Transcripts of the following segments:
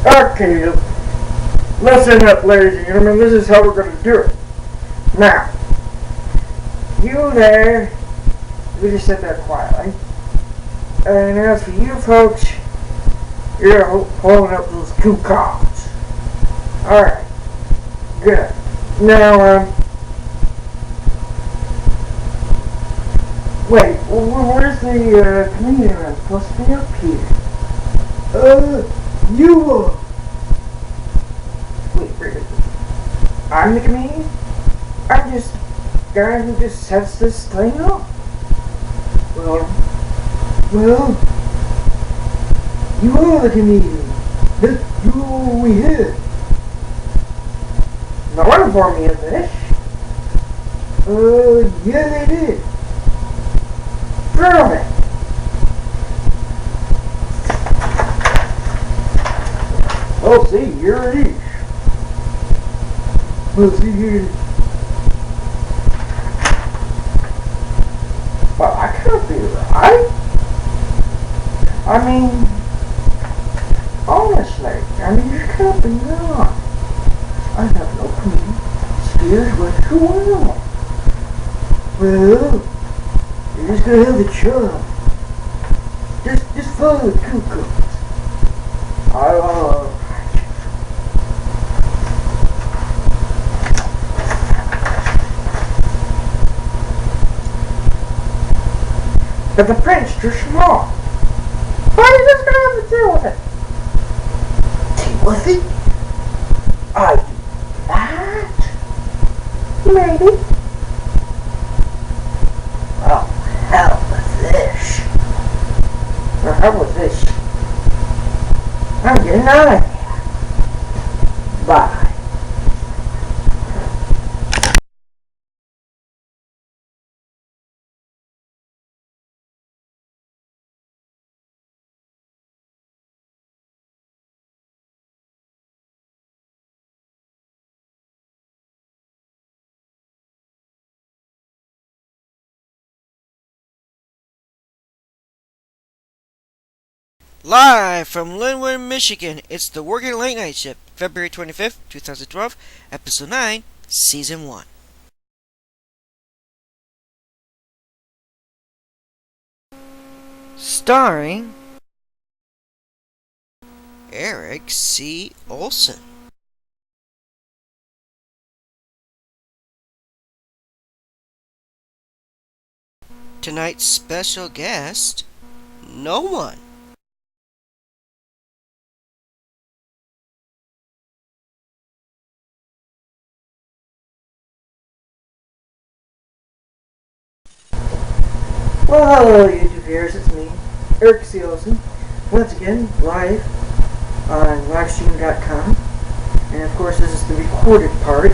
Okay, listen up, ladies and gentlemen. This is how we're going to do it. Now, you there, we just sit there quietly. And as for you folks, you're holding up those two cards. Alright, good. Now, wait, where's the comedian? I'm supposed to be up here. You Wait, really? I'm the comedian? I'm just the guy who just sets this thing up. Well, you are the comedian. That's you we hit. No one informed me of this. Yeah, they did. Prove it. Well, see, here it is. Well, see, here it is. Well, I can't be right. I mean, honestly, you can't be wrong. I have no clue. Here's what's going on. Well, you're just gonna have the charm. Just follow the cuckoo. But the print's too small. Why are you just gonna have to deal with it? Deal with it? Are you that? Maybe. Oh, hell with this. Or hell with this. I'm getting out of here. Bye. Live from Linwood, Michigan, it's the Working Late Night Shift, February 25th, 2012, Episode 9, Season 1. Starring Eric C. Olson. Tonight's special guest, no one. Well, hello YouTube viewers, it's me, Eric C. Olson, once again, live on livestream.com, and of course this is the recorded part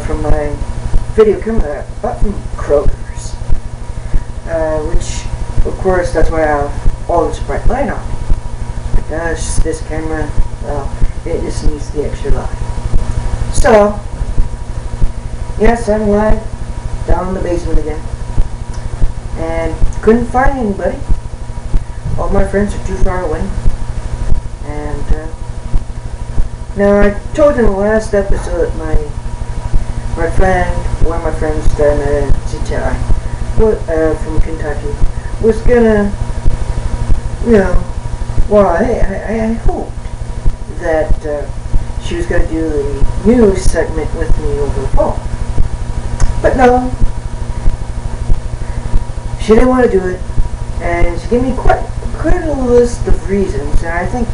from my video camera bought from Kroger's, which, of course, that's why I have all this bright light on me, because this camera, well, it just needs the extra light. So, yes, I'm live, down in the basement again. And couldn't find anybody. All my friends are too far away. And now I told you in the last episode my friend, one of my friends down from Kentucky, was gonna, I hoped that she was gonna do the news segment with me over the phone. But no. She didn't want to do it, and she gave me quite a list of reasons, and I think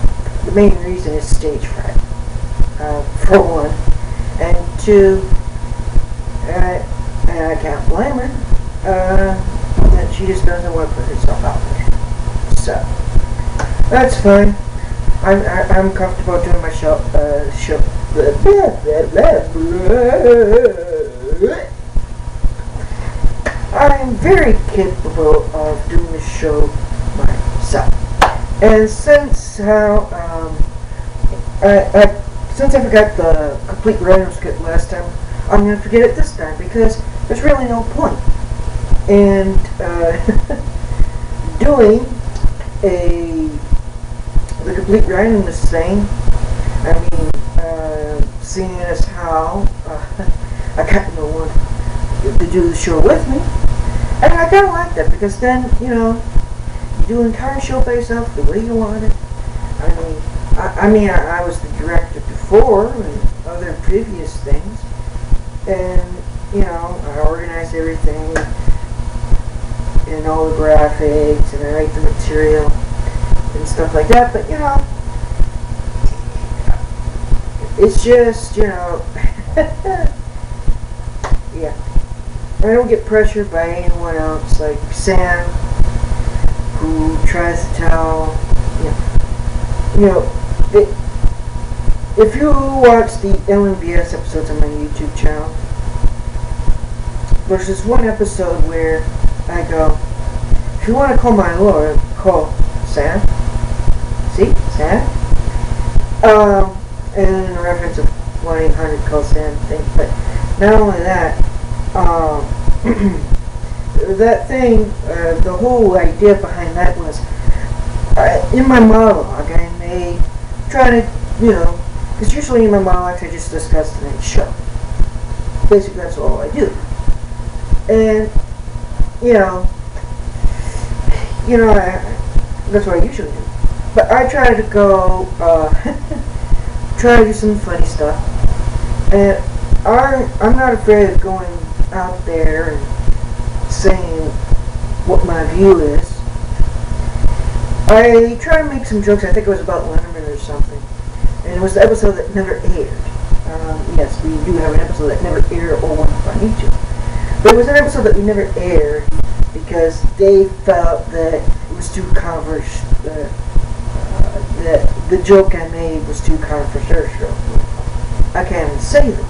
the main reason is stage fright, for one, and two, and I can't blame her, that she just doesn't want to put herself out there. So, that's fine. I'm comfortable doing my show, I'm very capable of doing the show myself. And since since I forgot the complete writer's script last time, I'm going to forget it this time because there's really no point in doing a the complete writing was the same. I mean, seeing as how I got no one to do the show with me, and I kind of like that because then you do an entire show by yourself the way you want it. I was the director before and other previous things, and I organize everything and all the graphics, and I write the material and stuff like that. But it's just yeah. I don't get pressured by anyone else like Sam, who tries to tell if you watch the LMVS episodes on my YouTube channel, there's this one episode where I go, if you want to call my lawyer, call Sam. See? Sam? And in reference of 1-800 call Sam thing. But not only that, that thing, the whole idea behind that was, in my monologue, I may try to, because usually in my monologues I just discuss the next show. Basically, that's all I do. And, that's what I usually do. But I try to go, try to do some funny stuff. And I'm not afraid of going out there and saying what my view is. I try to make some jokes. I think it was about Letterman or something. And it was the episode that never aired. Yes, we do have an episode that never aired or went on YouTube. But it was an episode that we never aired because they felt that it was too controversial. That the joke I made was too controversial. I can't even say the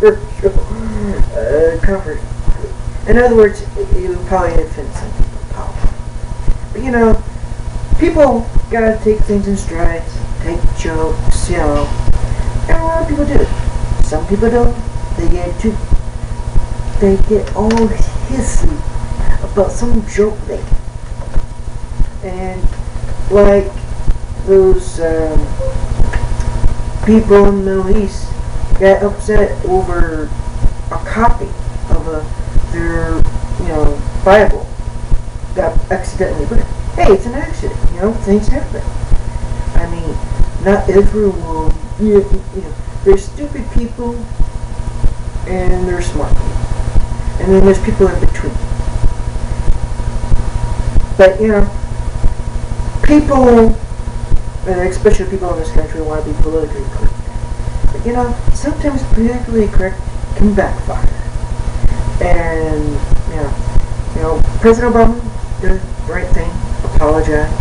word controversial. In other words, it would probably offend some people. But people gotta take things in strides, take jokes, and a lot of people do. Some people don't. They get all hissy about some joke they get. And like those people in the Middle East got upset over a copy of their Bible got accidentally burned. Hey, it's an accident. Things happen. I mean, not everyone. There's stupid people and there's smart people, and then there's people in between. But people, and especially people in this country, want to be politically correct. But sometimes politically correct can backfire. And President Obama did the right thing, apologized.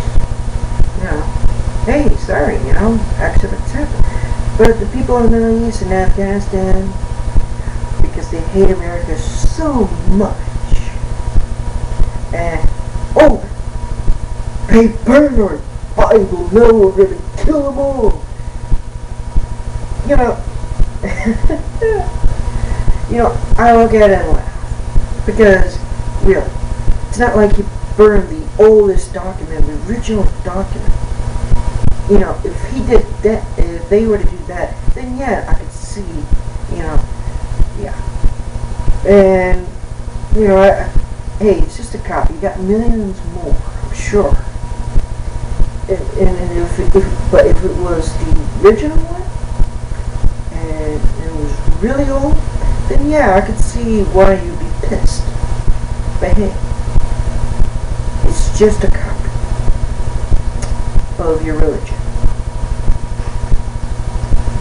Hey, sorry, accidents happen. But the people in the Middle East and Afghanistan, because they hate America so much, and they burn our Bible, no, we're gonna kill them all. I look at it and laugh. Because, really, it's not like you burn the oldest document, the original document. If he did that, if they were to do that, then yeah, I could see, yeah. And, hey, it's just a copy. You got millions more, I'm sure. But if it was the original one, and it was really old, then yeah, I could see why you'd be pissed. But hey, it's just a copy of your religion.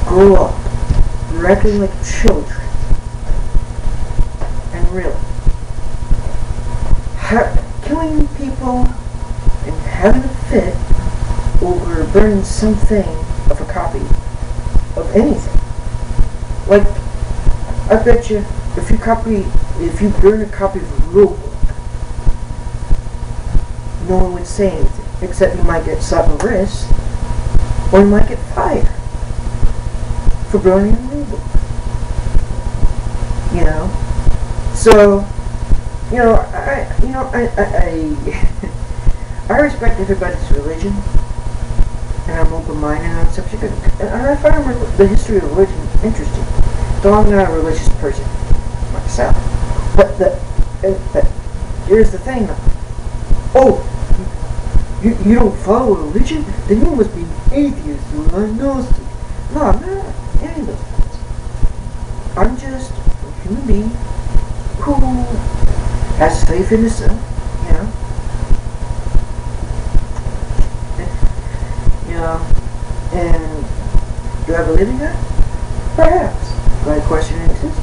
Grow up, acting like children, and really, killing people and having a fit over burning something of a copy of anything. Like, I bet you, if you burn a copy of a rule book, no one would say anything, except you might get slapped on the wrist, or you might get fired for burning a rule book. I respect everybody's religion, and I'm open-minded on the subject, and I find the history of religion interesting, though I'm not a religious person myself. But here's the thing, though. Oh, you don't follow religion? Then you must be an atheist or agnostic. No, I'm not any of those things. I'm just a human being who has faith in himself, you know. And do I believe in God? Perhaps. Do I question it exists?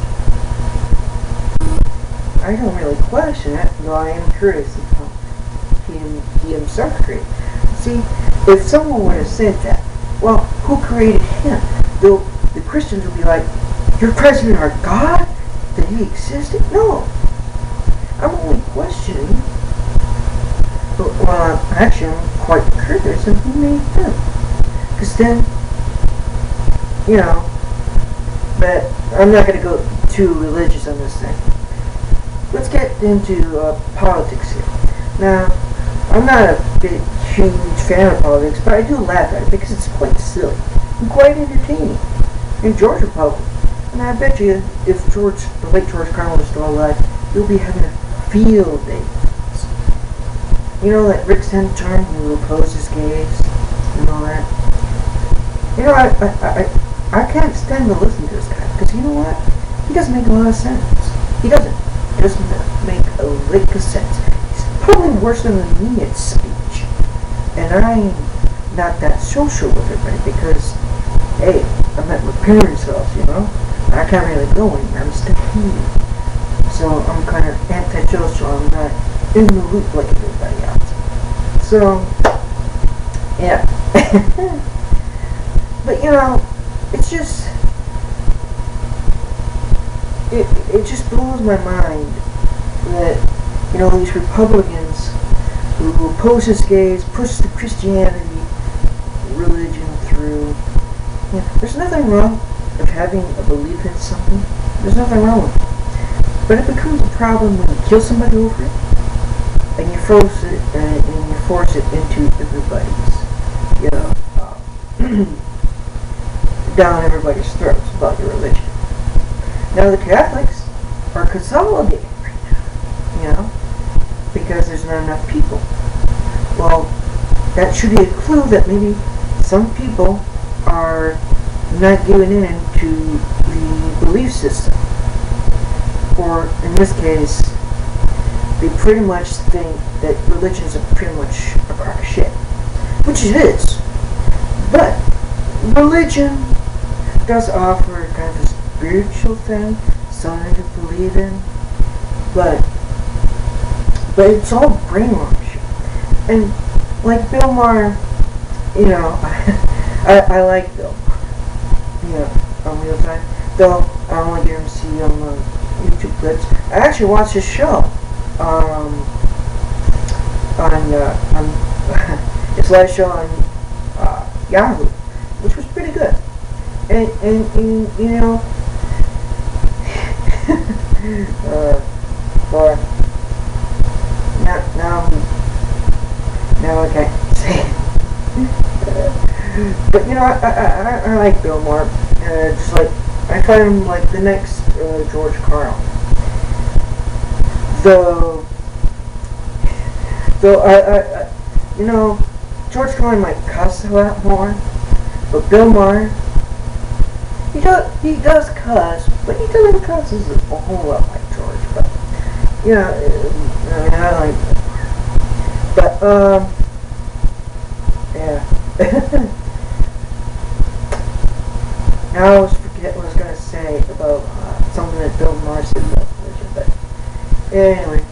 I don't really question it, though I am curious of how he himself created. See, if someone would have said that, well, who created him? The Christians would be like, you're questioning our God? That he existed? No. I'm only questioning. Well, actually, I'm quite curious of who made them. Because then, you know, but I'm not going to go too religious on this thing. Let's get into politics here. Now, I'm not a big, huge fan of politics, but I do laugh at it because it's quite silly and quite entertaining. In Georgia Republic, and I bet you if the late George Carlin was still alive, you'll be having a field day. You know that Rick Santorum who opposes gays and all that? You know, I can't stand to listen to this guy, because you know what? He doesn't make a lot of sense. He doesn't. He doesn't make a lick of sense. He's probably worse than me at speech. And I'm not that social with everybody, because, hey, I'm at my parents' house, you know? I can't really go anywhere. I'm stuck here. So I'm kind of antisocial. I'm not in the loop like everybody else. So, yeah. But, you know, it's just, it just blows my mind that, you know, these Republicans who opposes gays, push the Christianity religion through. Yeah, there's nothing wrong with having a belief in something. There's nothing wrong with it. But it becomes a problem when you kill somebody over it, and you force it into everybody's, you know, down everybody's throats about your religion. Now the Catholics are consolidating right now, you know, because there's not enough people. Well, that should be a clue that maybe some people are not giving in to the belief system. Or, in this case, they pretty much think that religions are pretty much a crock of shit. Which it is. But religion does offer kind of a spiritual thing, something to believe in. But it's all brainwash. And like Bill Maher, you know, I like Bill, you know, on Real Time. Though I only get him to see on YouTube clips. I actually watched his show on his last show on Yahoo, which was pretty good. And you know, boy, now I can't say it. But you know, I like Bill Maher. Just like I find him like the next George Carlin. Though I you know, George Carlin might cuss a lot more, but Bill Maher, he does cuss, but he doesn't cuss as a whole lot like George. But you know, I mean, I like Bill Maher. But yeah. Now I always forget what I was gonna say about something that Bill Maher said about religion, but anyway.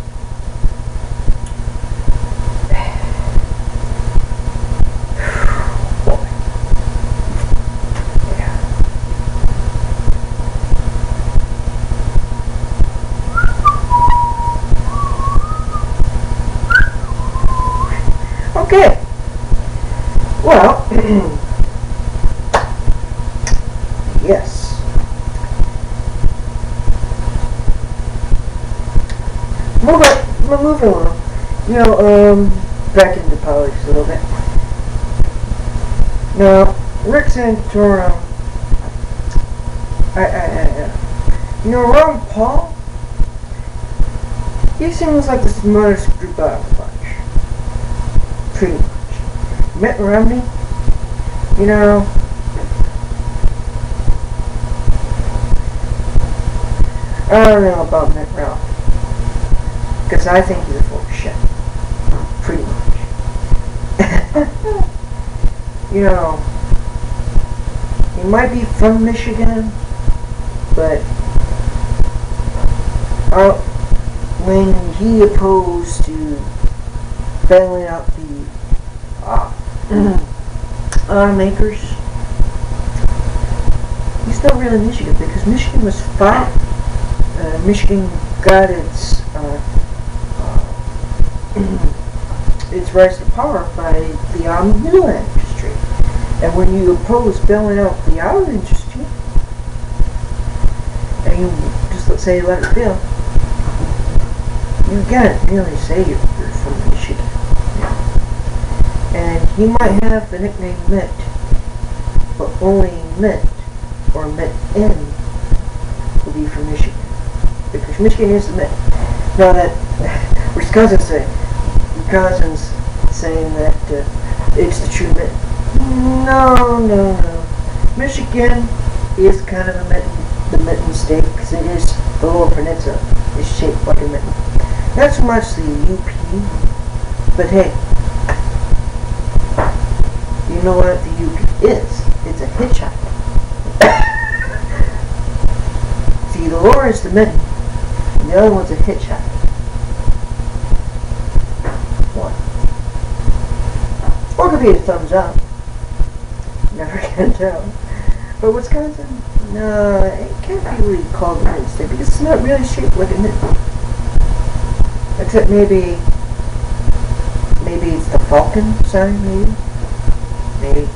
Okay. Well, yes. Moving along. You know, back into politics a little bit. Now, Rick Santorum, Ron Paul, he seems like the smartest group out of the bunch. Pretty much. Mitt Romney, I don't know about Mitt Romney. Because I think he's a full of shit. Pretty much. He might be from Michigan, but when he opposed to bailing out the automakers, he's not really Michigan, because Michigan was fought. Michigan got its rise to power by the automobile industry. And when you oppose bailing out the auto industry, and you just let's say let it fail, you can't really say you're from Michigan. And he might have the nickname Mitt, but only Mitt or Mitt N will be from Michigan. Because Michigan is the Mitt. Now that Wisconsin's saying that it's the true Mitt. No. Michigan is kind of the mitten state, because it is the Lower Peninsula. It's shaped like a mitten. Not so much the UP, but hey, you know what the UP is? It's a hitchhike. See, the lower is the mitten, and the other one's a hitchhike. One. Or it could be a thumbs up. Never can tell. But Wisconsin, no, it can't be really called a mitten state, because it's not really shaped like a mitten. Except maybe it's the Falcon sign, maybe.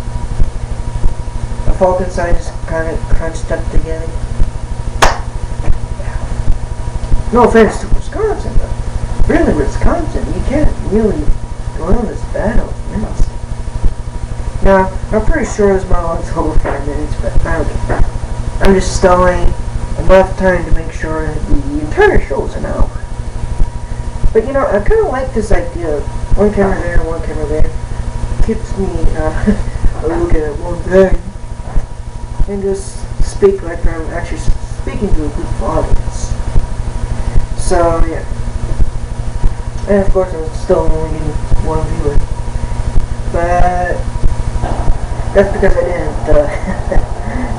A Falcon sign is kind of crunched up together. No offense to Wisconsin, but really Wisconsin, you can't really go on this battle of minutes. Now, I'm pretty sure this monologue's over 5 minutes, but I don't care. I'm just stalling enough time to make sure that the entire show is an hour. But I kind of like this idea of one camera there, one camera there. Keeps me looking at one thing and just speak like I'm actually speaking to a group of audience. So yeah, and of course I'm still only getting one viewer, but that's because I didn't.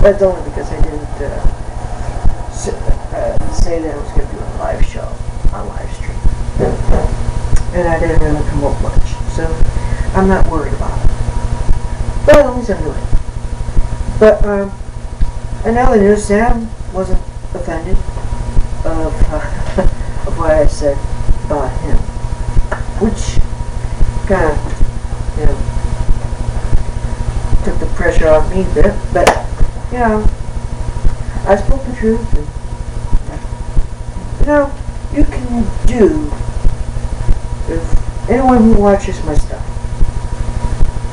That's only because I didn't say that I was going to do a live show on live stream. And I didn't really come up much, so I'm not worried about it. But at least I'm doing it. But and now the news, Sam wasn't offended of what I said about him, which kind of took the pressure off me a bit. But I spoke the truth, and you can do. If anyone who watches my stuff,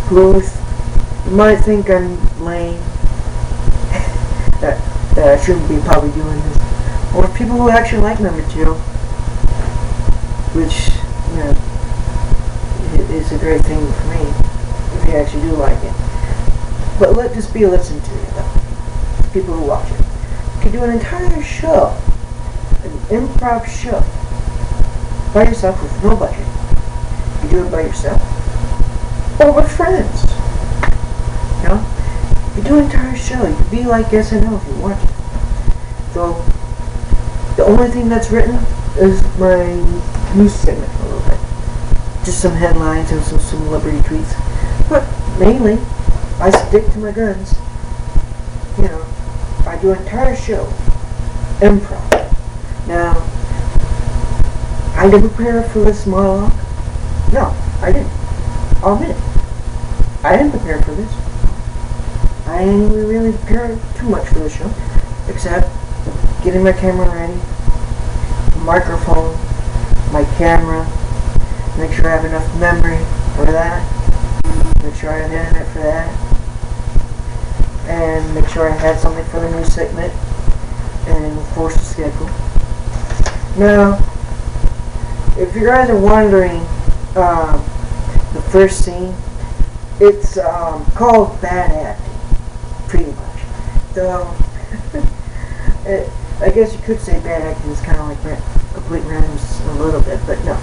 who might think I'm lame, that I shouldn't be probably doing this, or people who actually like my material, which is a great thing for me if you actually do like it. But let this be a listen to it, though. People who watch it, you can do an entire show, an improv show, by yourself with no budget. You do it by yourself or with friends. You do an entire show. You could be like SNL if you watch it. So the only thing that's written is my news segment a little bit. Just some headlines and some celebrity tweets. But mainly I stick to my guns. I do an entire show. Improv. Now, I didn't prepare for this monologue. No, I didn't. I'll admit it. I didn't prepare for this. I didn't really prepare too much for the show, except getting my camera ready, microphone, my camera, make sure have enough memory for that. Make sure I have internet for that. And make sure I had something for the news segment. And of course the schedule. Now, if you guys are wondering, the first scene, it's called bad acting, pretty much. So, I guess you could say bad acting is kind of like complete randoms a little bit, but no.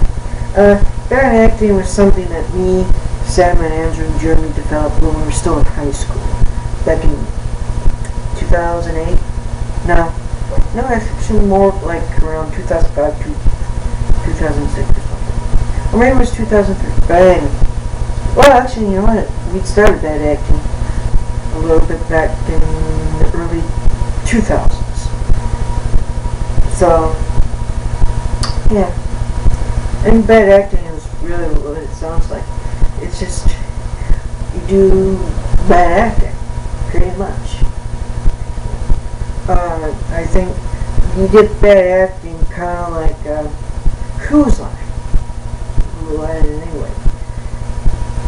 Bad acting was something that me, Sam, and Andrew and Jeremy developed when we were still in high school, back in 2008. No, actually more like around 2005 to 2006 or something. Or maybe it was 2003. But anyway. Well, actually, you know what? We started bad acting a little bit back in the early 2000s. So, yeah. And bad acting is really what it sounds like. It's just, you do bad acting, pretty much. I think you did bad acting kind of like Who's Line. Anyway,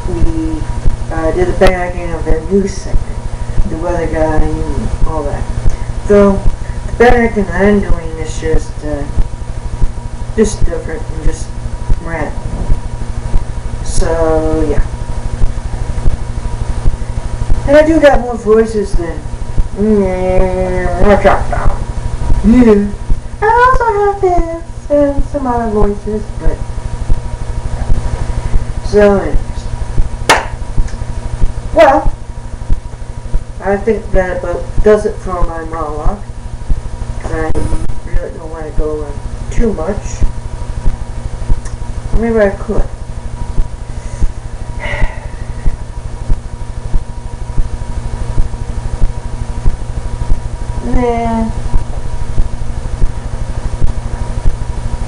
we did the bad acting of their news segment, the weather guy and all that. So the bad acting I'm doing is just different and just random. So yeah, and I do got more voices than. Yeah. I also have this and some other voices, but so anyways. Well, I think that about does it for my monologue. I really don't want to go on too much. Or maybe I could. Nah.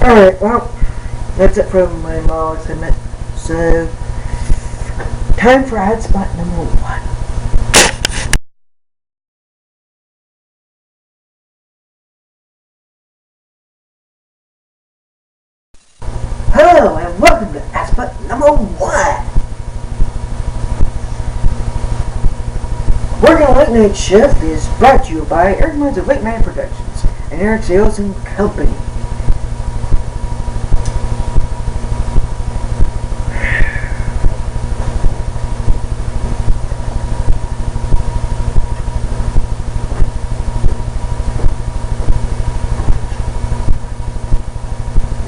Alright, well, that's it for my monologue segment. So, time for ad spot number 1. Hello, and welcome to ad spot number 1. Working Late Night Shift is brought to you by Eric Minds of Late Night Productions and Eric Sales and Company.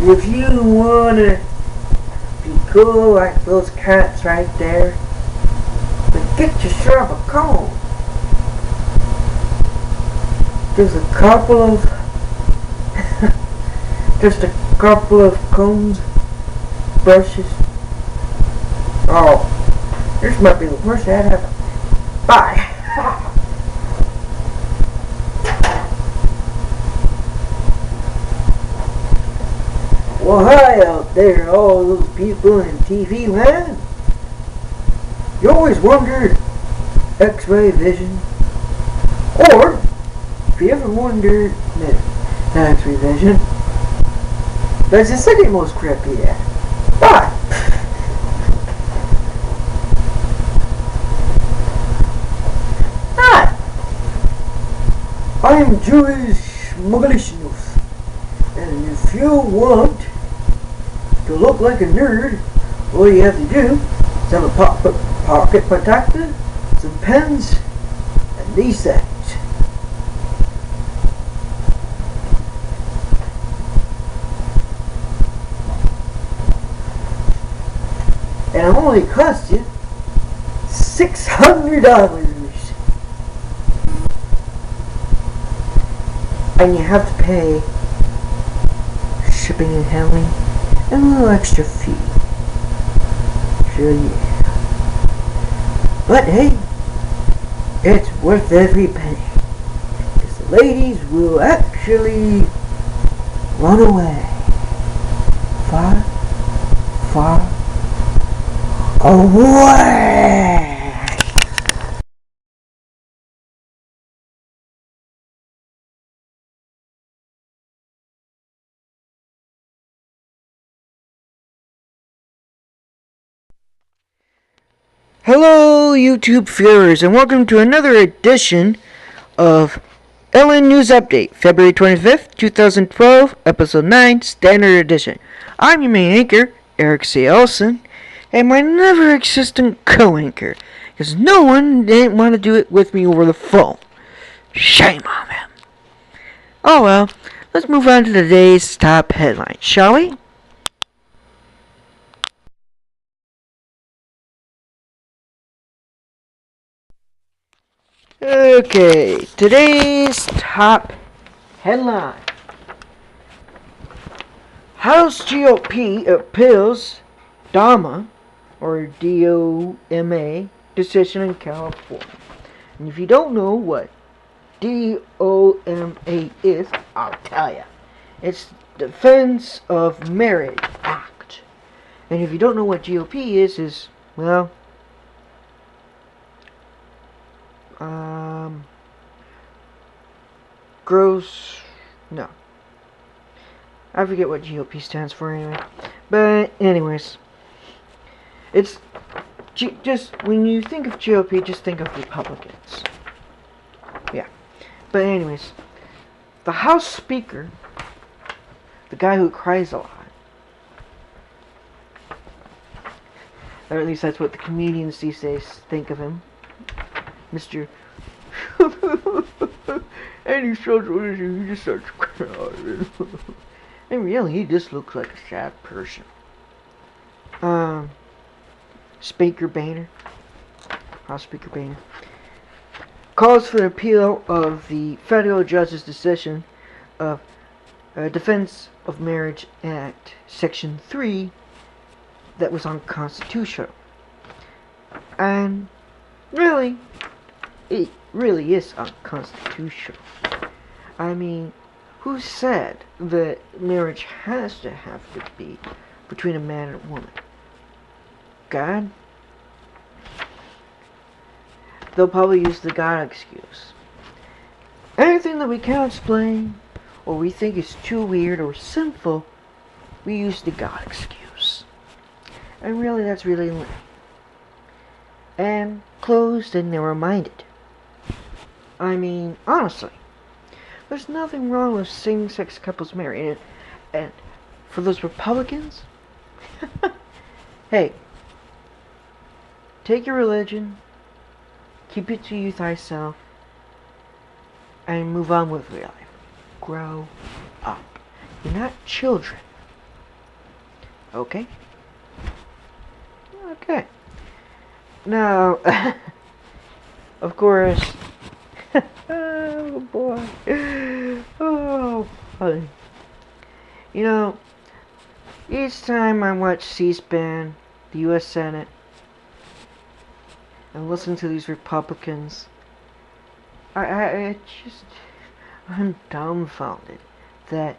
If you wanna be cool like those cats right there, then get yourself a comb. There's a couple of just a couple of combs, brushes. Oh, this might be the worst ad ever. Bye. Well, hi out there, all those people in TV land. You always wondered X-ray vision, or if you ever wondered, no, not X-ray vision. That's the second most crappy ad. Bye. Hi. I'm Jewish Mogalicious, and if you want to look like a nerd, all you have to do is have a pocket protector, some pens, and these things. And it only cost you $600. And you have to pay shipping and handling and a little extra fee. Sure, yeah. But hey, it's worth every penny. Because the ladies will actually run away. Far, far away. Hello, YouTube viewers, and welcome to another edition of Ellen News Update, February 25th, 2012, Episode 9, Standard Edition. I'm your main anchor, Eric C. Elson, and my never-existent co-anchor, because no one didn't want to do it with me over the phone. Shame on them. Oh well, let's move on to today's top headline, shall we? Okay, today's top headline. House GOP appeals DOMA, or DOMA, decision in California. And if you don't know what DOMA is, I'll tell you. It's Defense of Marriage Act. And if you don't know what GOP is, well, no. I forget what GOP stands for anyway. But anyways, it's just when you think of GOP, just think of Republicans. Yeah. But anyways, the House Speaker, the guy who cries a lot, or at least that's what the comedians these days think of him, Mr. Any social issue, he just starts crying. And really, he just looks like a sad person. Speaker Boehner, House Speaker Boehner, calls for an appeal of the federal judge's decision of Defense of Marriage Act, Section 3, that was unconstitutional. And really, it really is unconstitutional. I mean, who said that marriage has to be between a man and a woman? God? They'll probably use the God excuse. Anything that we can't explain, or we think is too weird or sinful, we use the God excuse. And really, that's really lame. And closed and narrow-minded. I mean, honestly, there's nothing wrong with same-sex couples marrying. And for those Republicans, hey, take your religion, keep it to you thyself, and move on with your life. Grow up. You're not children. Okay? Okay. Now, of course, oh boy, oh boy. You know, each time I watch C-SPAN, the U.S. Senate, and listen to these Republicans, I'm dumbfounded that,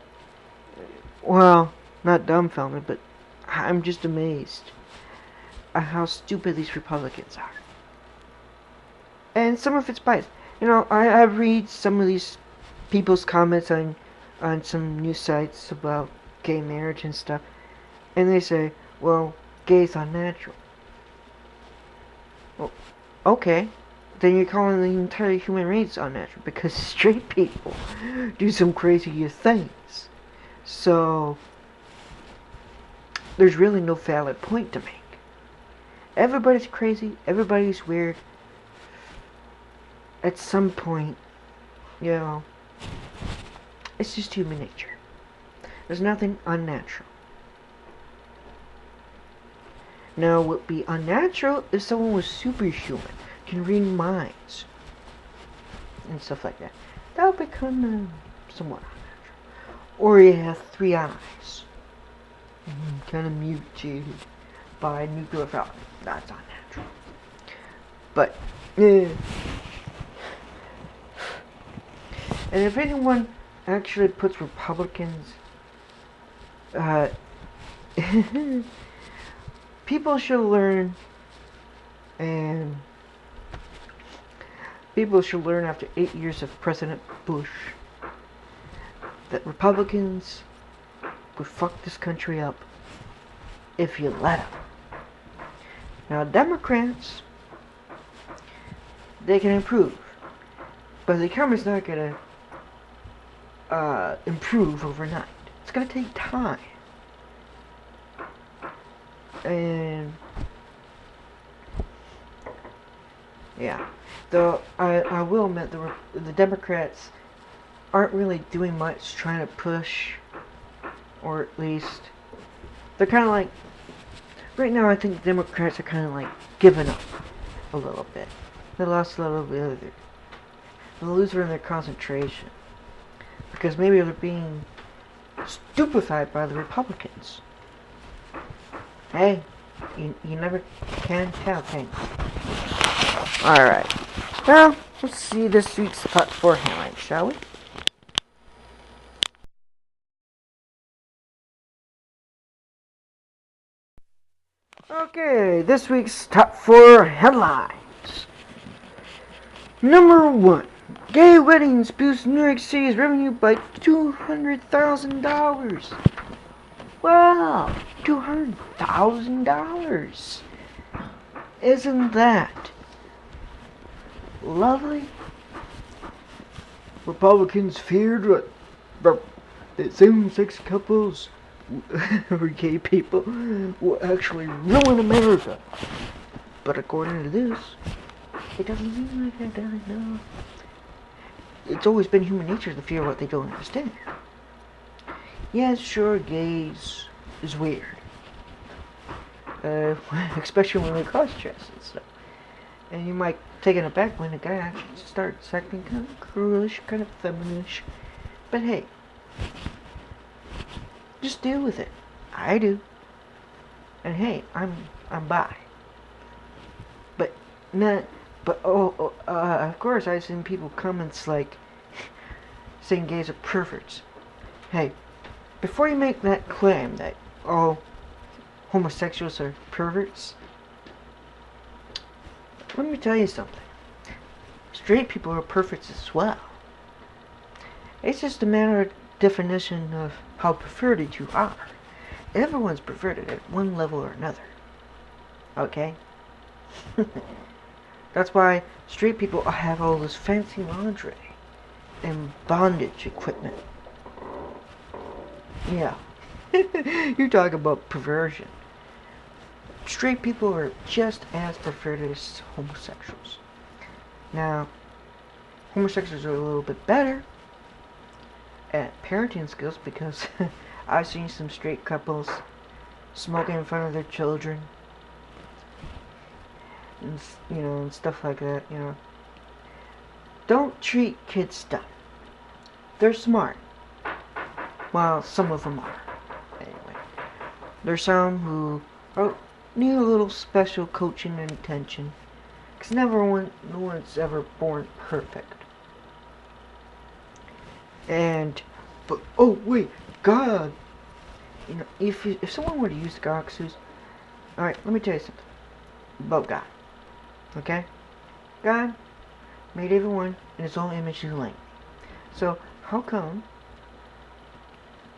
well, not dumbfounded, but I'm just amazed at how stupid these Republicans are. And some of it's biased. You know, I read some of these people's comments on some news sites about gay marriage and stuff, and they say, well, gay's unnatural. Well, okay, then you're calling the entire human race unnatural, because straight people do some crazy things. So, there's really no valid point to make. Everybody's crazy, everybody's weird. At some point, you know, it's just human nature. There's nothing unnatural. Now, what would be unnatural if someone was superhuman, can read minds, and stuff like that. That would become somewhat unnatural. Or you have 3 eyes, kind of mutated by nuclear fallout. That's unnatural. But, and if anyone actually puts Republicans, people should learn, and people should learn after 8 years of President Bush that Republicans would fuck this country up if you let them. Now, Democrats, they can improve. But the economy's not gonna improve overnight. It's gonna take time. And yeah, though I will admit the Democrats aren't really doing much trying to push, or at least they're kind of like, right now I think the Democrats are kind of like giving up a little bit. They lost a little bit of their, they're losing their concentration because maybe they're being stupefied by the Republicans. Hey, you never can tell, can you? Alright, well, let's see this week's top 4 highlights, shall we? Okay, this week's top 4 headlines. Number 1. Gay weddings boost New York City's revenue by $200,000. Wow, $200,000. Isn't that lovely? Republicans feared that same-sex couples or gay people will actually ruin America. But according to this, it doesn't seem like that, does it? No. It's always been human nature to fear what they don't understand. Yes, sure, gays is weird. Especially when they cross-dress and stuff. And you might take it aback when a guy actually starts acting kind of cruelish, kind of feminish. But hey, just deal with it. I do. And hey, I'm bi. But not. But of course I've seen people comments like saying gays are perverts. Hey, before you make that claim that all homosexuals are perverts, let me tell you something. Straight people are perverts as well. It's just a matter of definition of how perverted you are. Everyone's perverted at one level or another. Okay? That's why straight people have all this fancy lingerie and bondage equipment. Yeah. You talk about perversion. Straight people are just as perverted as homosexuals. Now, homosexuals are a little bit better at parenting skills because I've seen some straight couples smoking in front of their children. And, and stuff like that, Don't treat kids dumb. They're smart. Well, some of them are. Anyway. There's some who need a little special coaching and attention. Because no one's ever born perfect. But oh wait, God! If someone were to use God, alright, let me tell you something about God. Okay? God made everyone in his own image and likeness. So, how come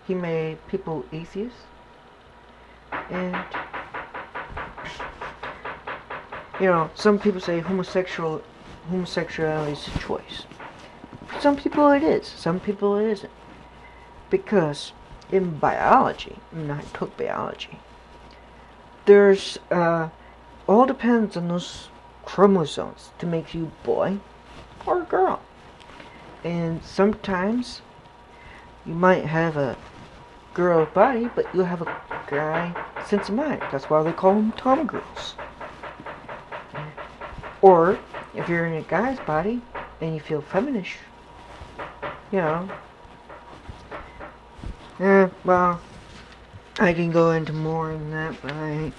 he made people atheists? And, some people say homosexuality is a choice. For some people it is. Some people it isn't. Because in biology, and I took biology, there's, all depends on those chromosomes to make you boy or girl. And sometimes you might have a girl body, but you'll have a guy sense of mind. That's why they call them Tom girls. Or if you're in a guy's body and you feel feminish, well, I can go into more than that, but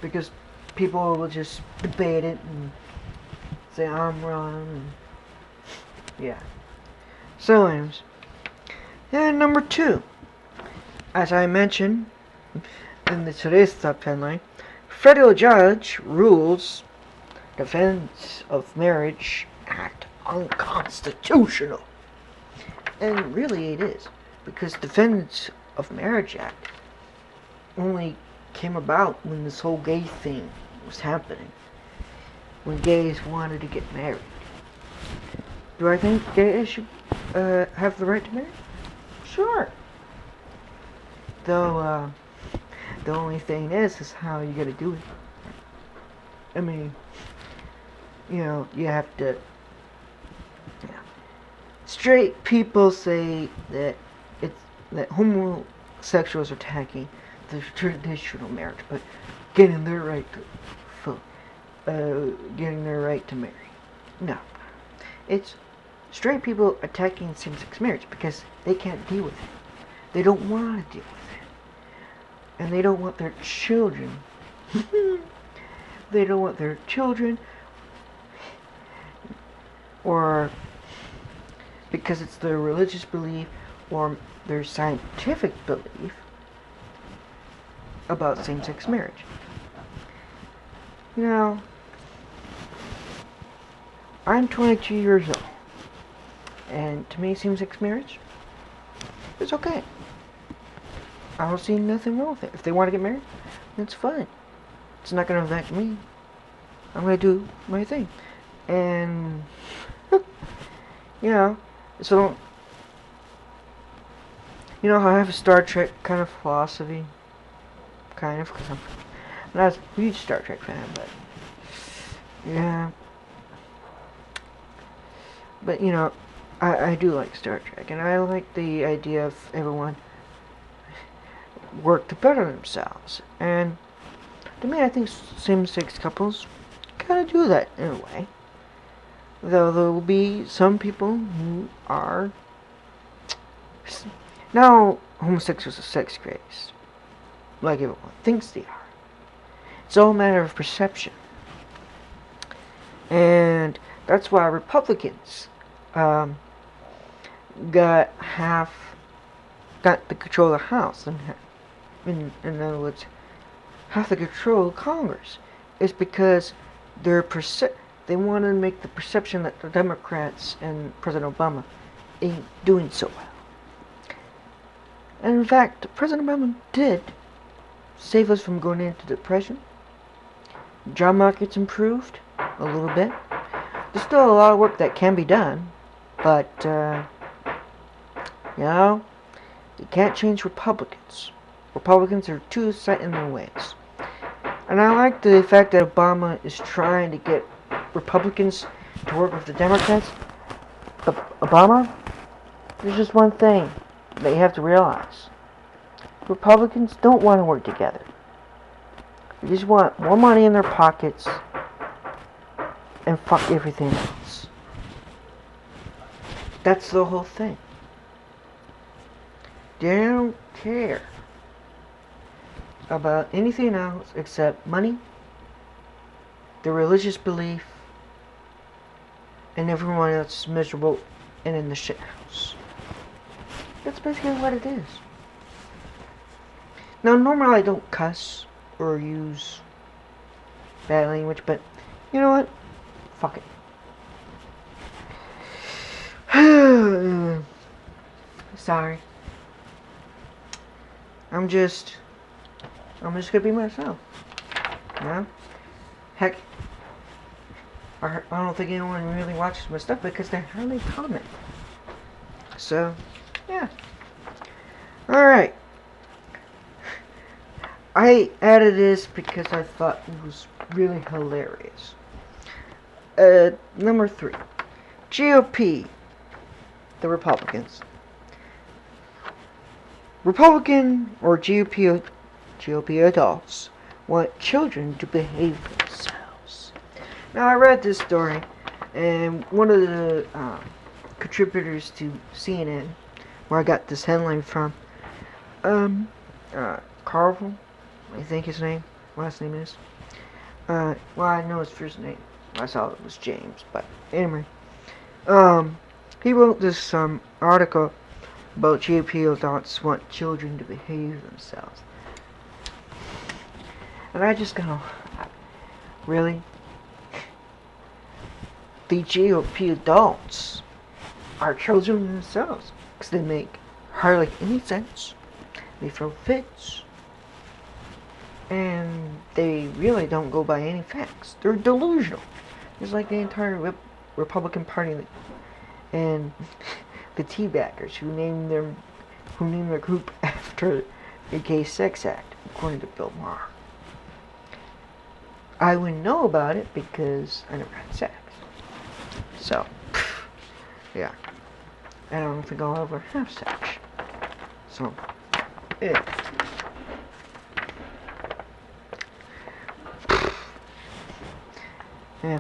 because people will just debate it and say I'm wrong, and yeah. So, anyways, and number 2, as I mentioned in today's top 10 line, federal judge rules Defense of Marriage Act unconstitutional. And really it is, because Defense of Marriage Act only came about when this whole gay thing was happening. when gays wanted to get married. Do I think gays should have the right to marry? Sure. Though, the only thing is how you gotta do it. I mean, you have to. Straight people say that homosexuals are attacking the traditional marriage, but getting their right to marry. No, it's straight people attacking same-sex marriage because they can't deal with it. They don't want to deal with it, and they don't want their children. They don't want their children, or because it's their religious belief or their scientific belief about same-sex marriage. I'm 22 years old, and to me, same-sex marriage is okay. I don't see nothing wrong with it. If they want to get married, that's fine. It's not going to affect me. I'm going to do my thing. And, so, how I have a Star Trek kind of philosophy? Kind of, because I'm not a huge Star Trek fan, but, yeah. But, I do like Star Trek, and I like the idea of everyone work to better themselves. And to me, I think same-sex couples kind of do that in a way. Though there will be some people who are now homosexuals are sex crazed, like everyone thinks they are. It's all a matter of perception, and that's why Republicans got the control of the House, and in other words, half the control of Congress, is because they want to make the perception that the Democrats and President Obama ain't doing so well. And in fact, President Obama did save us from going into depression. Job market's improved a little bit. There's still a lot of work that can be done, but you can't change Republicans. Republicans are too set in their ways. And I like the fact that Obama is trying to get Republicans to work with the Democrats. Obama, there's just one thing that you have to realize. Republicans don't want to work together. They just want more money in their pockets and fuck everything else. That's the whole thing. They don't care about anything else except money, their religious belief, and everyone else is miserable and in the shit house. That's basically what it is. Now, normally I don't cuss or use bad language, but you know what? Fuck it. Sorry. I'm just gonna be myself. Heck, I don't think anyone really watches my stuff because they hardly comment. So, yeah. Alright. I added this because I thought it was really hilarious. Number 3. GOP. The Republicans. Republican or GOP adults want children to behave themselves. Now, I read this story, and one of the contributors to CNN, where I got this headline from, Carvel, I think his last name is. Well, I know his first name. I saw it was James, but anyway, he wrote this article about GOP adults want children to behave themselves. And I just go, really? The GOP adults are children themselves, because they make hardly any sense. They throw fits, and they really don't go by any facts. They're delusional. It's like the entire Republican Party and the Teabaggers who named their group after the Gay Sex Act, according to Bill Maher. I wouldn't know about it because I never had sex. So, yeah. I don't think I'll ever have sex. So, yeah. Yeah.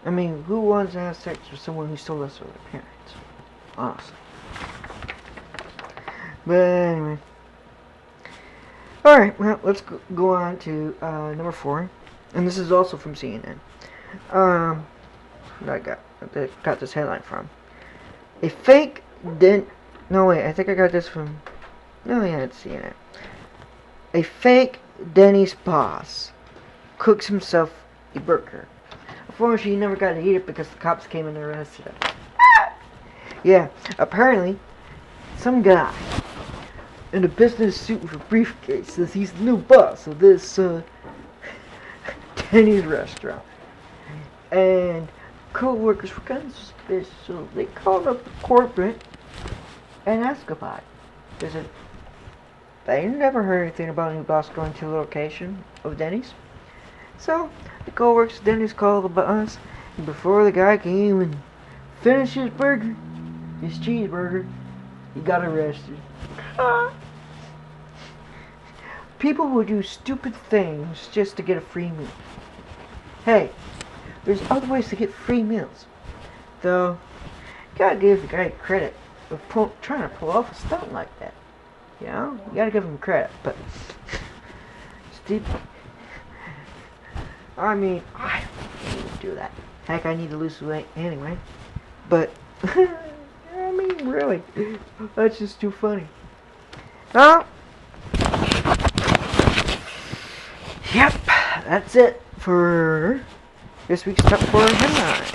I mean, who wants to have sex with someone who still lives with their parents? Honestly. But anyway. Alright, well, let's go on to number 4. And this is also from CNN. I got this headline from. A fake no wait, I think I got this from, no yeah, it's CNN. A fake Denny's boss cooks himself a burger. Unfortunately, he never got to eat it because the cops came and arrested him. Yeah, apparently, some guy in a business suit with a briefcase says he's the new boss of this Denny's restaurant. And co-workers were kind of suspicious, so they called up the corporate and asked about it. They said they never heard anything about a new boss going to the location of Denny's. So the co-workers at Denny's called the boss, and before the guy came and finished his burger, his cheeseburger, he got arrested. People will do stupid things just to get a free meal. Hey, there's other ways to get free meals. Though, you gotta give the guy credit for trying to pull off a stunt like that. You know? You gotta give him credit, but Steve, I mean, I wouldn't do that. Heck, I need to lose weight anyway. But, I mean, really, that's just too funny. Oh, yep, that's it for this week's Top 4 headlines.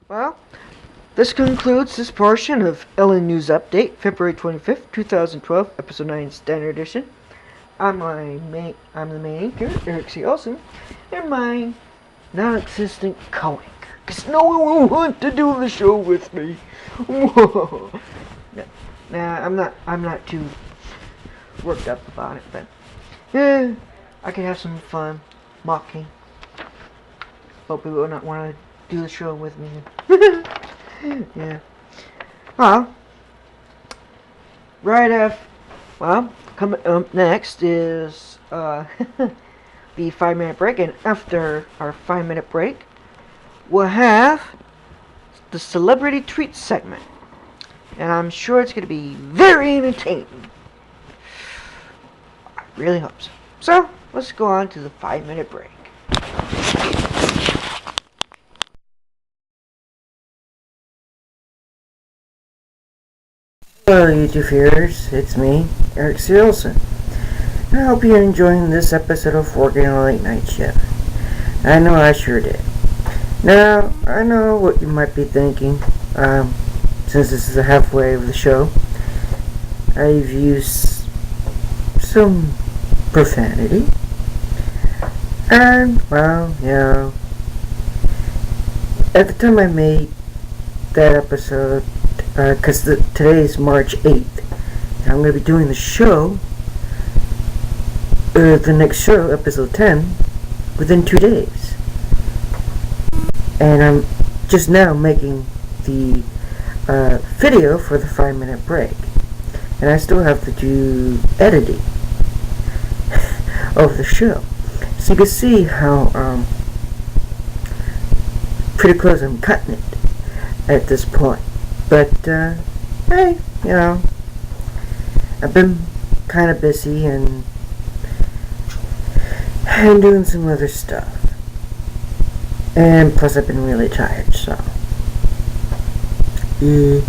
Well, this concludes this portion of Ellen News Update, February 25th, 2012, Episode 9, Standard Edition. I'm the main anchor, Eric C. Olson, and my non-existent co-anchor, because no one will want to do the show with me. Whoa. Nah, I'm not too worked up about it, but I can have some fun mocking. Hope people will not want to do the show with me. Yeah. Well, coming up next is the 5-minute break, and after our 5-minute break, we'll have the celebrity tweet segment, and I'm sure it's going to be very entertaining. I really hope so. So, let's go on to the 5-minute break. Hello YouTube viewers, it's me, Eric C. Olson. I hope you're enjoying this episode of Working a Late Night Shift. I know I sure did. Now, I know what you might be thinking, since this is the halfway of the show. I've used some profanity. And, well, you know, at the time I made that episode, because today is March 8th, and I'm going to be doing the show, the next show, episode 10, within 2 days. And I'm just now making the video for the 5-minute break. And I still have to do editing of the show. So you can see how pretty close I'm cutting it at this point. But, hey, you know, I've been kind of busy and doing some other stuff. And plus I've been really tired, so. Yeah.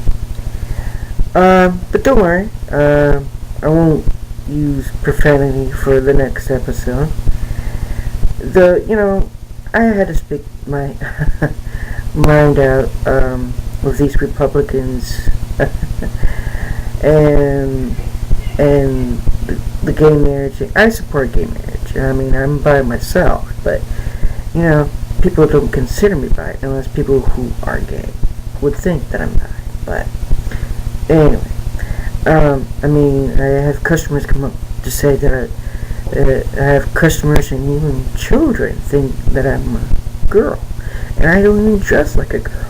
But don't worry, I won't use profanity for the next episode. You know, I had to speak my mind out, with these Republicans, and and the gay marriage. I support gay marriage. I mean, I'm bi myself, but you know, people don't consider me bi unless people who are gay would think that I'm bi. But anyway, I mean, I have customers come up to say that I have customers and even children think that I'm a girl, and I don't even dress like a girl.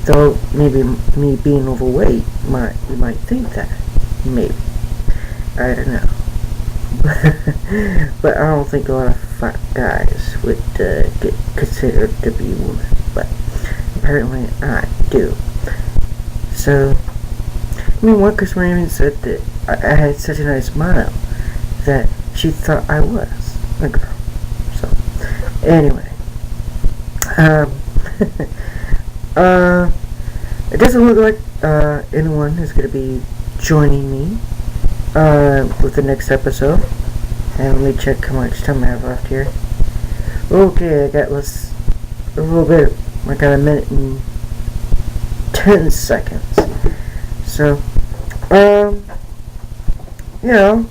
Though maybe me being overweight, you might think that. Maybe. I don't know. But I don't think a lot of fat guys would get considered to be women. But apparently I do. So, I mean, one customer even said that I had such a nice smile that she thought I was a girl. So, anyway. It doesn't look like anyone is going to be joining me with the next episode. And let me check how much time I have left here. Okay, I got a little bit, I got a minute and 10 seconds. So, you know,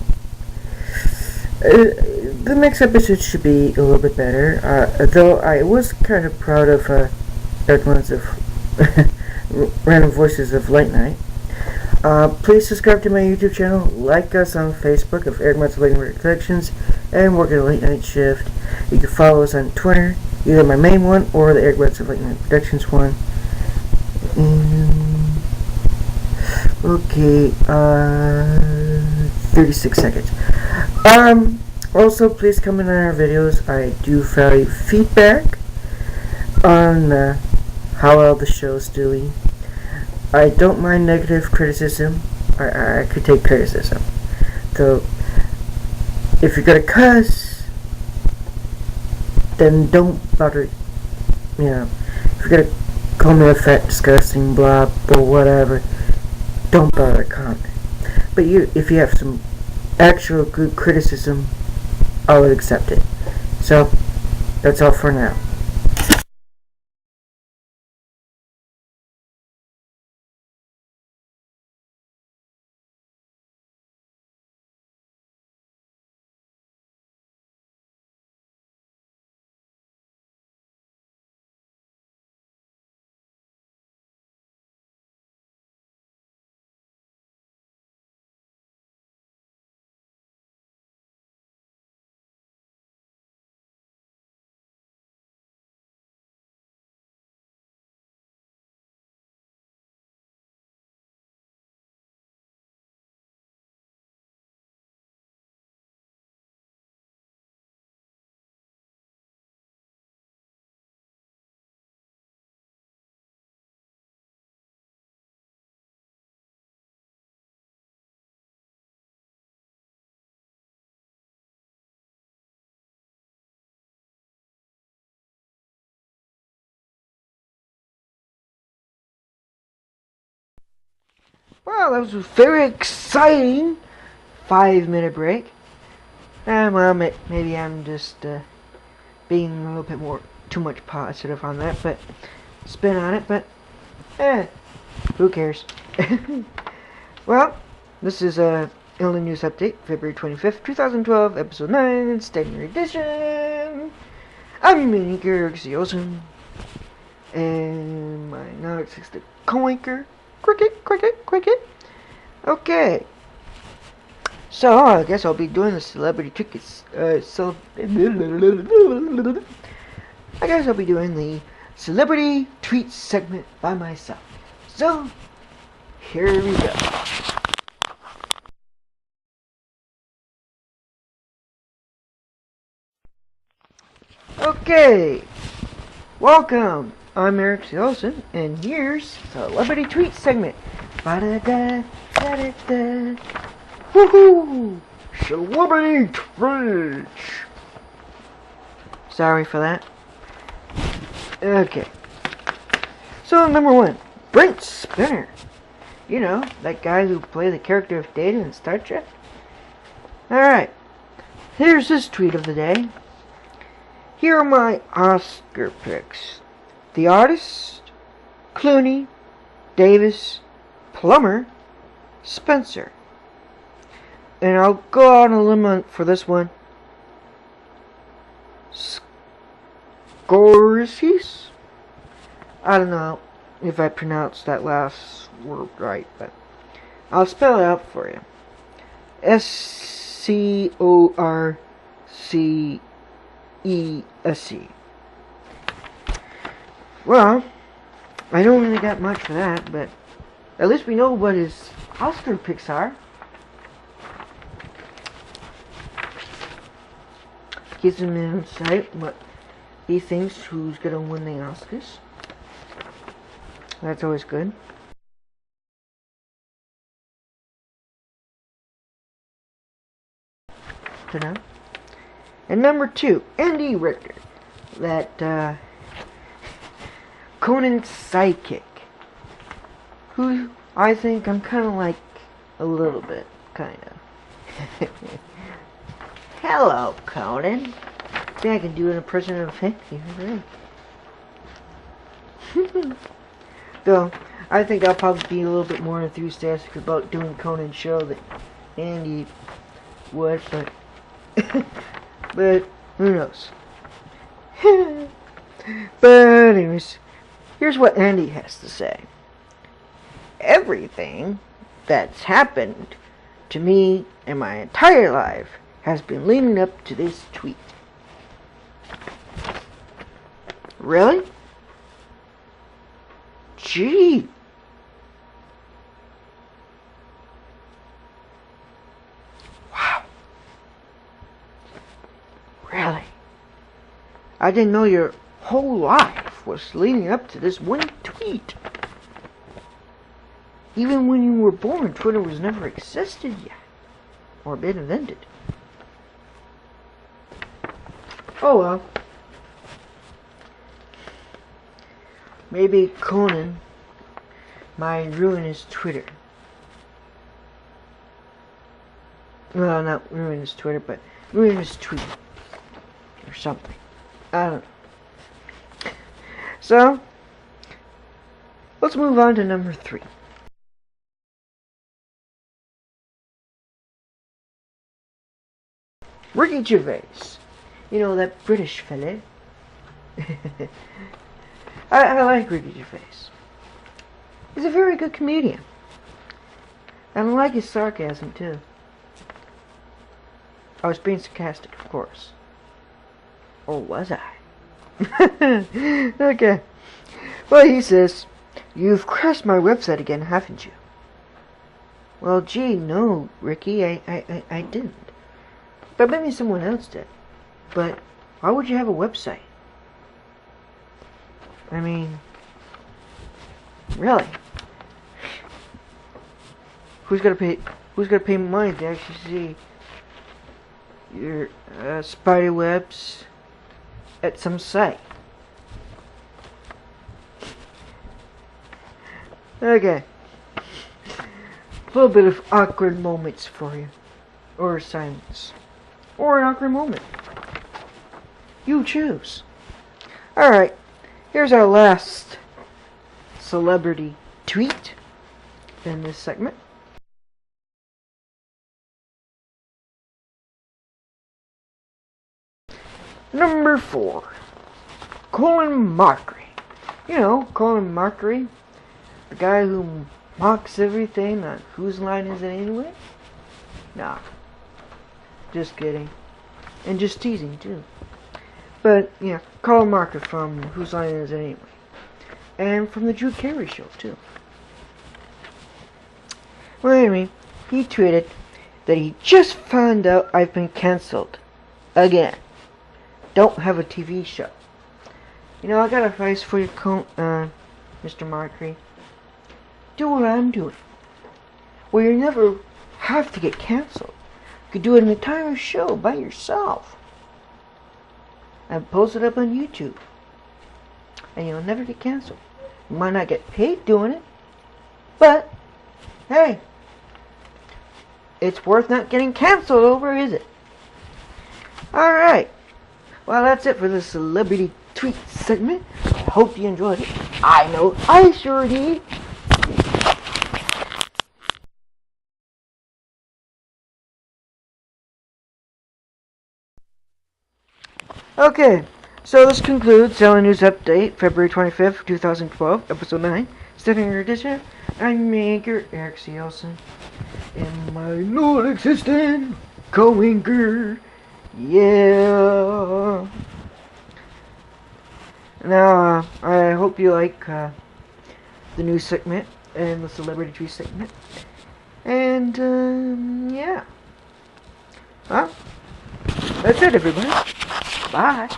the next episode should be a little bit better. Though I was kind of proud of everyone's of Random Voices of Late Night. Please subscribe to my YouTube channel, like us on Facebook of Eric Months of Late Night Collections, and work at a late night shift. You can follow us on Twitter, either my main one or the Eric Months of Late Night Productions one. Okay, 36 seconds. Also, please comment on our videos. I do value feedback on how well the show's doing. I don't mind negative criticism. I could take criticism. Though, if you're gonna cuss, then don't bother, you know, if you're gonna call me a fat, disgusting, blah, or whatever, don't bother comment. But if you have some actual good criticism, I would accept it. So, that's all for now. Well, that was a very exciting 5-minute break. Well, maybe I'm just being a little bit too much positive on that, but spin on it, but who cares? Well, this is Illinois News Update, February 25th, 2012, Episode 9, Standard Edition. I'm your main anchor, Eric C. Olsen, and my non-existent co-anchor, Cricket. Okay. So, I guess I'll be doing the celebrity tickets, I guess I'll be doing the celebrity tweet segment by myself. So, here we go. Okay. Welcome. I'm Eric C. Olsen, and here's celebrity tweet segment. Ba-da-da-da-da-da. Woohoo! Celebrity tweets. Sorry for that. Okay. So, number 1, Brent Spiner. You know, that guy who played the character of Data in Star Trek? Alright. Here's his tweet of the day. Here are my Oscar picks. The Artist, Clooney, Davis, Plummer, Spencer. and I'll go out on a limb for this one. Scorsese? I don't know if I pronounced that last word right, but I'll spell it out for you. Scorcese. Well, I don't really got much for that, but at least we know what his Oscar picks are. Gives him an insight what he thinks who's gonna win the Oscars. That's always good. To know. And number 2, Andy Richter, that Conan's sidekick, who I think I'm kind of like a little bit, kind of. Hello, Conan. See, I can do an impression of him. Right? Though, I think I'll probably be a little bit more enthusiastic about doing Conan's show than Andy would, but but who knows? But anyways, here's what Andy has to say. Everything that's happened to me in my entire life has been leading up to this tweet. Really? Gee. Wow. Really? I didn't know your whole life was leading up to this one tweet. Even when you were born, Twitter was never existed yet, or been invented. Oh well. Maybe Conan might ruin his Twitter. Well, not ruin his Twitter, but ruin his tweet. Or something. I don't know. So, let's move on to number 3. Ricky Gervais. You know, that British fella. I like Ricky Gervais. He's a very good comedian. And I like his sarcasm, too. I was being sarcastic, of course. Or was I? Okay. Well, he says, "You've crashed my website again, haven't you?" Well, gee, no, Ricky, I didn't. But maybe someone else did. But why would you have a website? I mean, really? Who's gonna pay money to actually see your spider webs at some site? Okay. A little bit of awkward moments for you. Or silence. Or an awkward moment. You choose. Alright. Here's our last celebrity tweet in this segment. Number 4. Colin Mochrie. You know, Colin Mochrie, the guy who mocks everything on Whose Line Is It Anyway? Nah. Just kidding. And just teasing, too. But, yeah, Colin Mochrie from Whose Line Is It Anyway? And from the Drew Carey Show, too. Well, anyway, he tweeted that he just found out I've been cancelled. Again. Don't have a TV show. You know, I got advice for you, Mr. Mochrie. Do what I'm doing. Well, you never have to get cancelled. You could do an entire show by yourself. And post it up on YouTube. And you'll never get cancelled. You might not get paid doing it. But, hey. It's worth not getting cancelled over, is it? Alright. Well, that's it for the celebrity tweet segment. I hope you enjoyed it. I know I sure did. Okay, so this concludes Zelda News Update, February 25th, 2012, Episode 9, Standard Edition. I'm Anchor Eric C. Olson, and my non-existent co-anchor, yeah. Now, I hope you like the news segment and the celebrity tree segment. And, yeah. Well, that's it, everybody. Bye.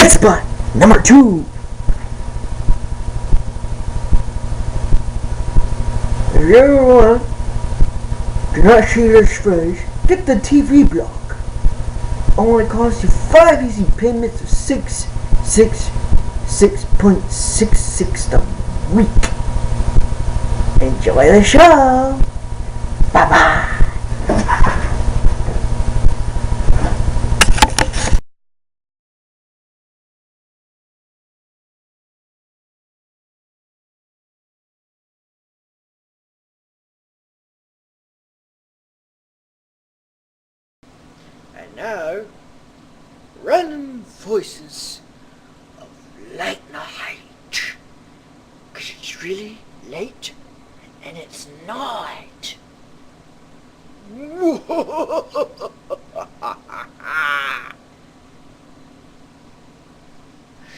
Spot number 2. If you ever want to not see this phrase, get the TV block. Only costs you 5 easy payments of $666.66 a week. Enjoy the show. Bye bye. And now, random voices of late night. Because it's really late and it's night.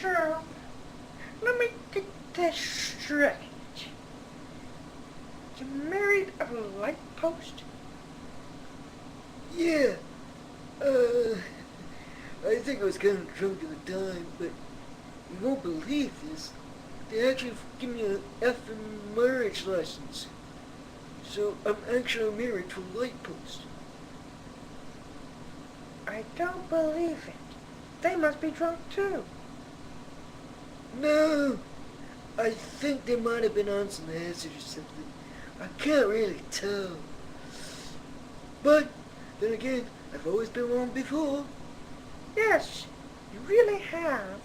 So, let me get this straight. You married at a light post? Yeah. I think I was kind of drunk at the time, but you won't believe this. They actually give me an effing marriage license. So I'm actually married to a light post. I don't believe it. They must be drunk too. No, I think they might have been on some acid or something. I can't really tell. But then again, I've always been wrong before. Yes, you really have.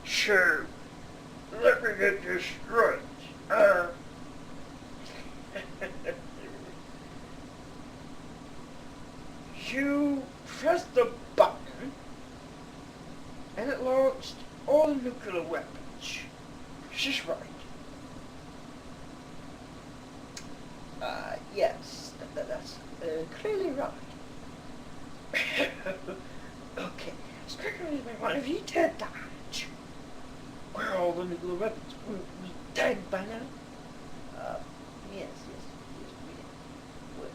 Sure, let me get this straight. You pressed the button and it launched all nuclear weapons. Is this right? Yes, that's clearly right. Okay, strictly by one of you dead that. Where are all the nuclear weapons? We dead by now? Yes, we did.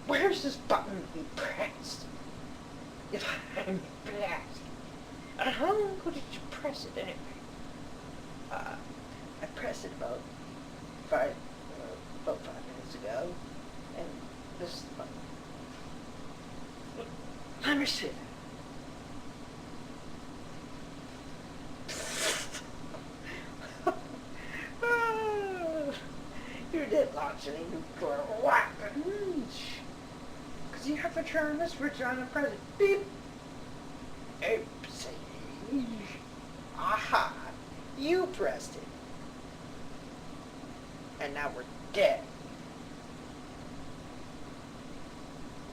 Where's this button we pressed? If I'm blasted. And how long ago did you press it anyway? I pressed it about 5 minutes ago, and this is the button. Let me see. You did launch any nuclear weapons. Because you have to turn this switch on and press it. Beep. Oopsie. Aha. You pressed it. And now we're dead.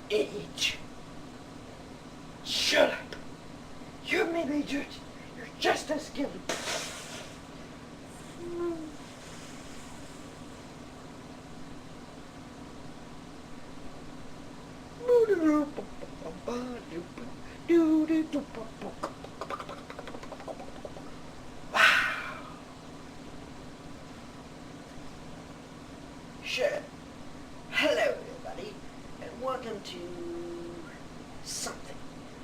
Idiot. Shut up. You made me do it. You're just as guilty. Wow. Sure. Hello, everybody, and welcome to something.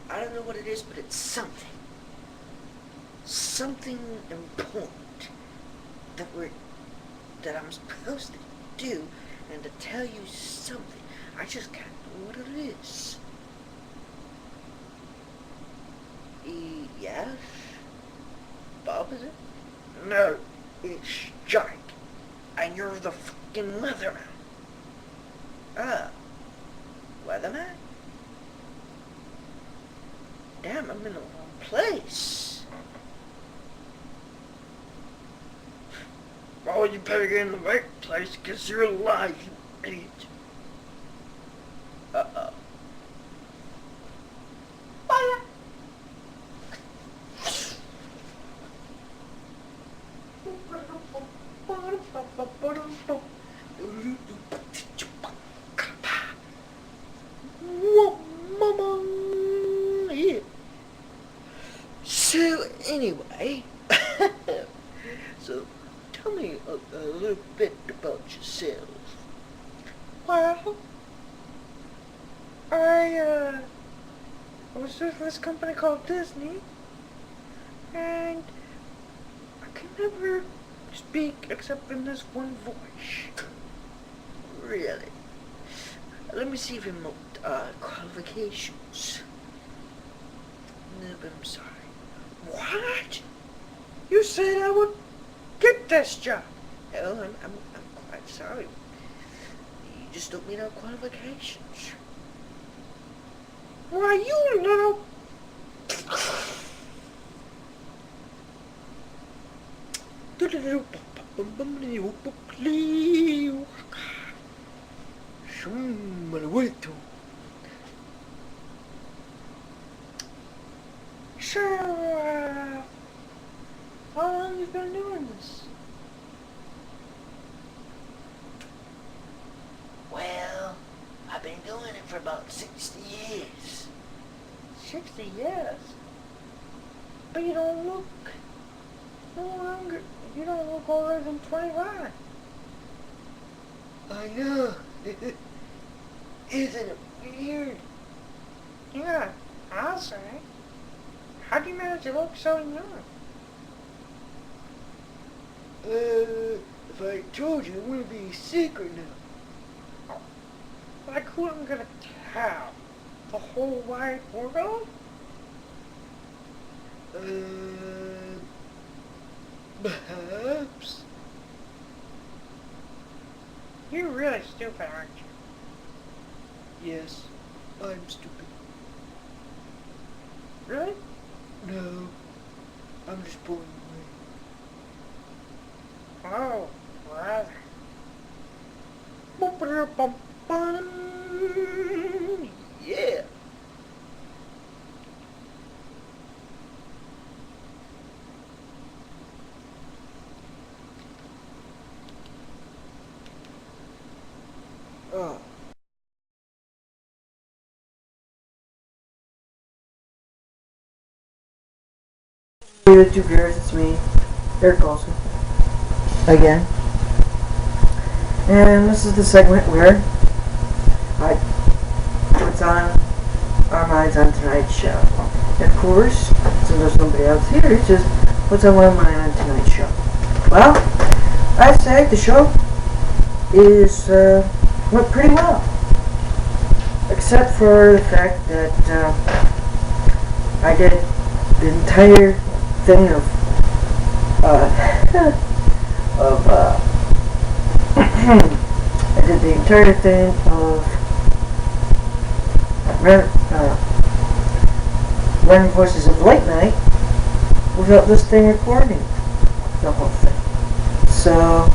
I don't know what it is, but it's something. Something important that I'm supposed to do, and to tell you something. I just can't know what it is. Yes? Bob, is it? No, it's Jake. And you're the fucking weatherman. Ah, weatherman? Damn, I'm in the wrong place. Oh, you better get in the right place, because you're alive, you idiot. Uh-oh. Fire! Yeah. So anyway, so tell me a little bit about yourself. Well, I was with this company called Disney, and I can never speak except in this one voice. Really? Let me see if you marked qualifications. No, but I'm sorry. What? You said I would get this job. Hell, I'm quite sorry. You just don't meet our qualifications. Why, you little... So, how long you been doing this? Well, I've been doing it for about 60 years. 60 years? But you don't look no longer, you don't look older than 25. I know. Isn't it weird? Yeah, I'll say. How do you manage to look so young? If I told you, it wouldn't be a secret now. Like who I'm gonna tell? The whole wide world? Perhaps. You're really stupid, aren't you? Yes, I'm stupid. Really? No, I'm just boring away. Oh, rather. Yeah. Oh. Hey, YouTube viewers, it's me, Eric Olson, again. And this is the segment where I what's on our minds on tonight's show. Of course, since there's nobody else here, it's just what's on my mind on tonight's show. Well, I say the show is went pretty well, except for the fact that I did the entire thing of I did the entire thing of Random Voices of Late Night without this thing recording the whole thing. So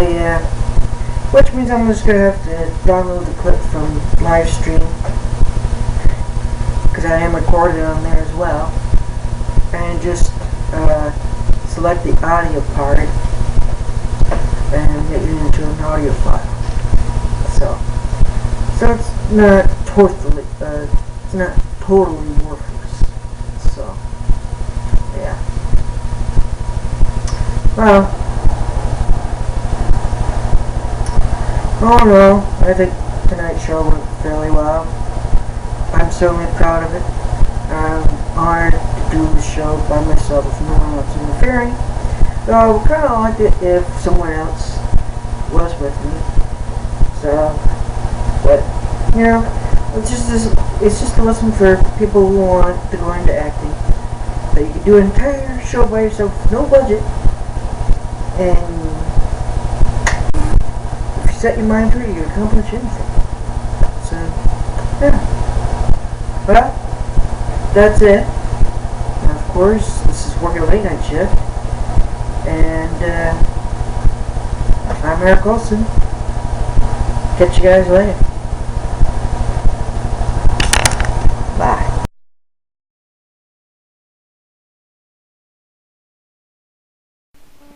yeah, which means I'm just gonna have to download the clip from Livestream, because I am recorded on there as well, and just select the audio part and make it into an audio file. So it's not totally worthless. So yeah. Well, all in all, I think tonight's show went fairly well. I'm certainly proud of it. I'm honored to do the show by myself with no one else interfering. Though I would kind of like it if someone else was with me. So, but, you know, It's just a lesson for people who want to go into acting. That you can do an entire show by yourself, no budget, and if you set your mind to it, you can accomplish anything. So, yeah. Well, that's it. And of course, this is Working a Late Night Shift, and I'm Eric Olson. Catch you guys later. Bye.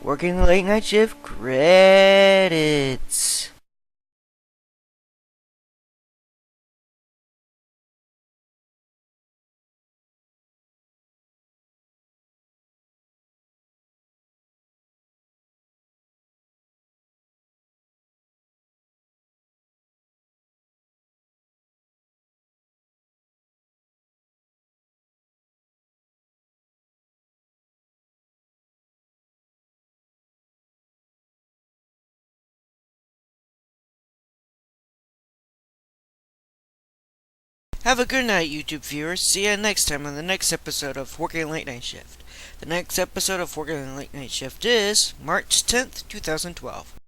Working the late night shift credits. Have a good night, YouTube viewers. See you next time on the next episode of Working Late Night Shift. The next episode of Working Late Night Shift is March 10th, 2012.